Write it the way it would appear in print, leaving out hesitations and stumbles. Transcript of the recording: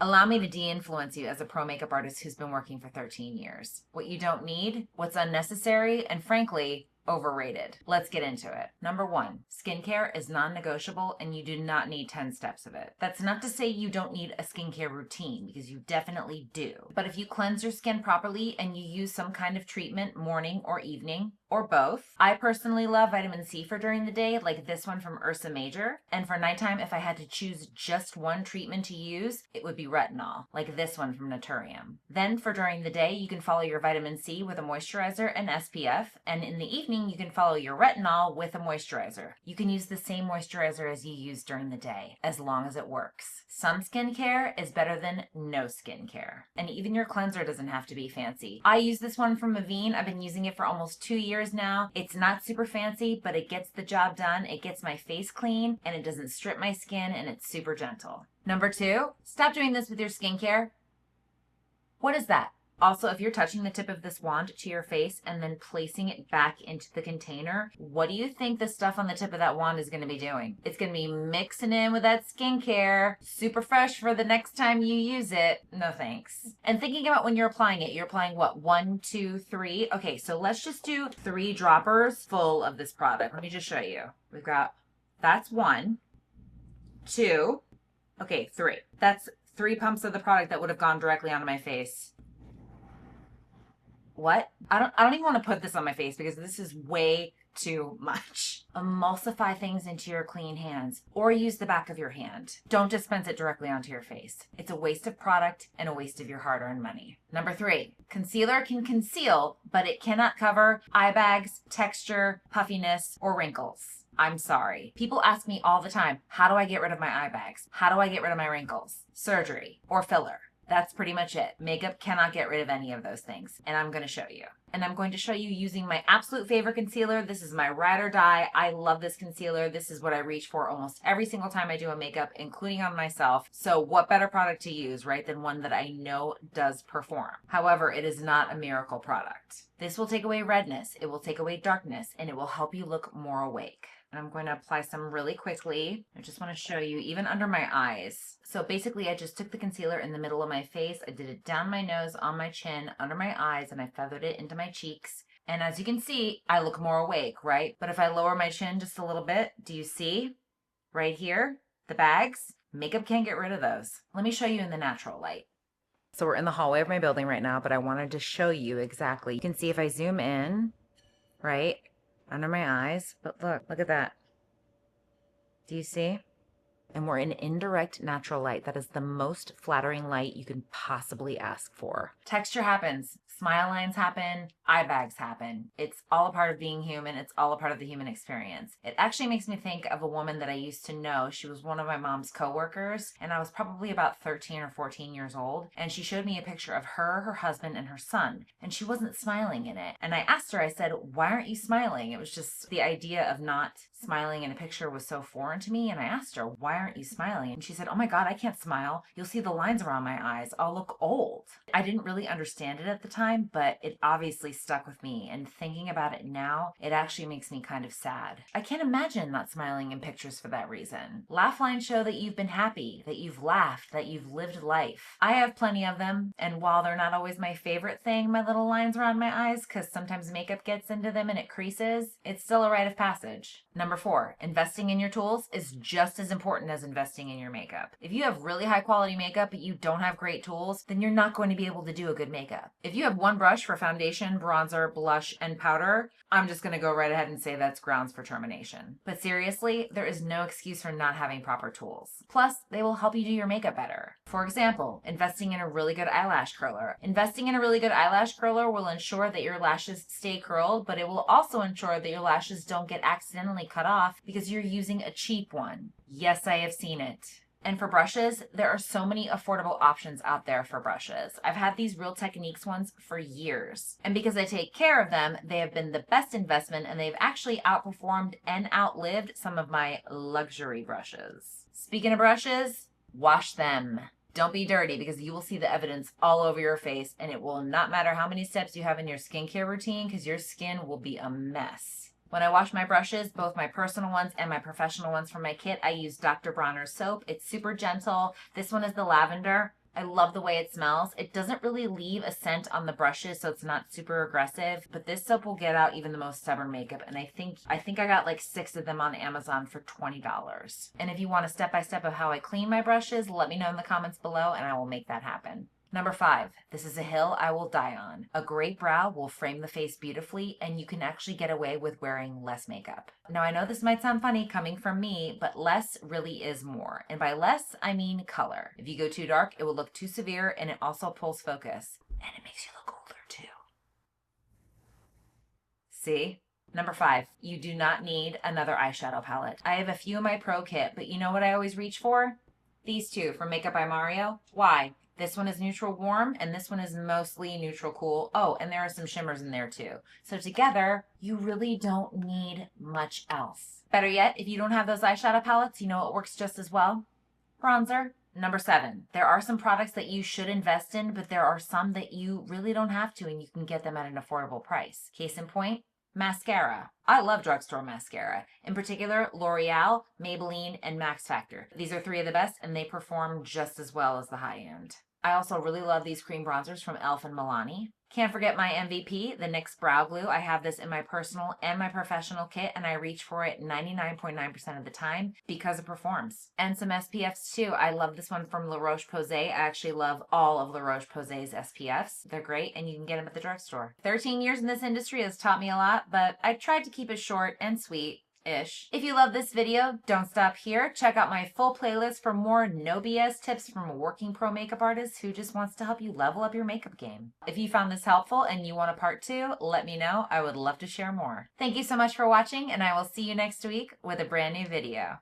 Allow me to de-influence you as a pro makeup artist who's been working for 13 years. What you don't need, what's unnecessary, and frankly, overrated. Let's get into it. Number one, skincare is non-negotiable and you do not need 10 steps of it. That's not to say you don't need a skincare routine, because you definitely do. But if you cleanse your skin properly and you use some kind of treatment morning or evening, or both. I personally love vitamin C for during the day, like this one from Ursa Major. And for nighttime, if I had to choose just one treatment to use, it would be retinol, like this one from Naturium. Then for during the day, you can follow your vitamin C with a moisturizer and SPF. And in the evening, you can follow your retinol with a moisturizer. You can use the same moisturizer as you use during the day, as long as it works. Some skincare is better than no skincare. And even your cleanser doesn't have to be fancy. I use this one from Avene. I've been using it for almost 2 years now. It's not super fancy, but it gets the job done. It gets my face clean and it doesn't strip my skin, and it's super gentle. Number two, stop doing this with your skincare. What is that? Also, if you're touching the tip of this wand to your face and then placing it back into the container, what do you think the stuff on the tip of that wand is going to be doing? It's going to be mixing in with that skincare, super fresh for the next time you use it. No thanks. And thinking about when you're applying it, you're applying what? 1, 2, 3. Okay, so let's just do 3 droppers full of this product. Let me just show you. We've got, that's 1, 2, okay, 3. That's 3 pumps of the product that would have gone directly onto my face. What? I don't even want to put this on my face because this is way too much. Emulsify things into your clean hands or use the back of your hand. Don't dispense it directly onto your face. It's a waste of product and a waste of your hard-earned money. Number 3, concealer can conceal, but it cannot cover eye bags, texture, puffiness, or wrinkles. I'm sorry. People ask me all the time, how do I get rid of my eye bags? How do I get rid of my wrinkles? Surgery or filler. That's pretty much it. Makeup cannot get rid of any of those things. And I'm going to show you. And I'm going to show you using my absolute favorite concealer. This is my ride or die. I love this concealer. This is what I reach for almost every single time I do a makeup, including on myself. So what better product to use, right, than one that I know does perform. However, it is not a miracle product. This will take away redness. It will take away darkness, and it will help you look more awake. And I'm going to apply some really quickly. I just want to show you, even under my eyes. So basically, I just took the concealer in the middle of my face. I did it down my nose, on my chin, under my eyes, and I feathered it into my cheeks. And as you can see, I look more awake, right? But if I lower my chin just a little bit, do you see? Right here, the bags? Makeup can't get rid of those. Let me show you in the natural light. So we're in the hallway of my building right now, but I wanted to show you exactly. You can see if I zoom in, right? Under my eyes, but look at that. Do you see? And we're in indirect natural light. That is the most flattering light you can possibly ask for. Texture happens. Smile lines happen. Eye bags happen. It's all a part of being human. It's all a part of the human experience. It actually makes me think of a woman that I used to know. She was one of my mom's coworkers, and I was probably about 13 or 14 years old. And she showed me a picture of her, her husband, and her son. And she wasn't smiling in it. And I asked her, I said, why aren't you smiling? It was just the idea of not smiling in a picture was so foreign to me. And I asked her, why aren't you smiling? And she said, oh my God, I can't smile. You'll see the lines around my eyes. I'll look old. I didn't really understand it at the time, but it obviously stuck with me. And thinking about it now, it actually makes me kind of sad. I can't imagine not smiling in pictures for that reason. Laugh lines show that you've been happy, that you've laughed, that you've lived life. I have plenty of them. And while they're not always my favorite thing, my little lines around my eyes, because sometimes makeup gets into them and it creases, it's still a rite of passage. Number 4, investing in your tools is just as important as investing in your makeup. If you have really high quality makeup but you don't have great tools, then you're not going to be able to do a good makeup. If you have one brush for foundation, bronzer, blush, and powder, I'm just going to go right ahead and say that's grounds for termination. But seriously, there is no excuse for not having proper tools. Plus, they will help you do your makeup better. For example, investing in a really good eyelash curler. Investing in a really good eyelash curler will ensure that your lashes stay curled, but it will also ensure that your lashes don't get accidentally cut off because you're using a cheap one. Yes, I have seen it. And for brushes, there are so many affordable options out there for brushes. I've had these Real Techniques ones for years. And because I take care of them, they have been the best investment, and they've actually outperformed and outlived some of my luxury brushes. Speaking of brushes, wash them. Don't be dirty, because you will see the evidence all over your face, and it will not matter how many steps you have in your skincare routine, because your skin will be a mess. When I wash my brushes, both my personal ones and my professional ones from my kit, I use Dr. Bronner's soap. It's super gentle. This one is the lavender. I love the way it smells. It doesn't really leave a scent on the brushes, so it's not super aggressive, but this soap will get out even the most stubborn makeup. And I think I got like 6 of them on Amazon for $20. And if you want a step-by-step of how I clean my brushes, let me know in the comments below and I will make that happen. Number 5, this is a hill I will die on. A great brow will frame the face beautifully, and you can actually get away with wearing less makeup. Now I know this might sound funny coming from me, but less really is more. And by less, I mean color. If you go too dark, it will look too severe, and it also pulls focus. And it makes you look older too. See? Number 5, you do not need another eyeshadow palette. I have a few in my pro kit, but you know what I always reach for? These two from Makeup by Mario. Why? This one is neutral warm, and this one is mostly neutral cool. Oh, and there are some shimmers in there too. So together, you really don't need much else. Better yet, if you don't have those eyeshadow palettes, you know what works just as well? Bronzer. Number 7, there are some products that you should invest in, but there are some that you really don't have to, and you can get them at an affordable price. Case in point, mascara. I love drugstore mascara. In particular, L'Oreal, Maybelline, and Max Factor. These are 3 of the best, and they perform just as well as the high end. I also really love these cream bronzers from e.l.f. and Milani. Can't forget my MVP, the NYX Brow Glue. I have this in my personal and my professional kit, and I reach for it 99.9% of the time because it performs. And some SPFs too. I love this one from La Roche-Posay. I actually love all of La Roche-Posay's SPFs. They're great, and you can get them at the drugstore. 13 years in this industry has taught me a lot, but I tried to keep it short and sweet. If you love this video, don't stop here. Check out my full playlist for more no BS tips from a working pro makeup artist who just wants to help you level up your makeup game. If you found this helpful and you want a part 2, let me know. I would love to share more. Thank you so much for watching, and I will see you next week with a brand new video.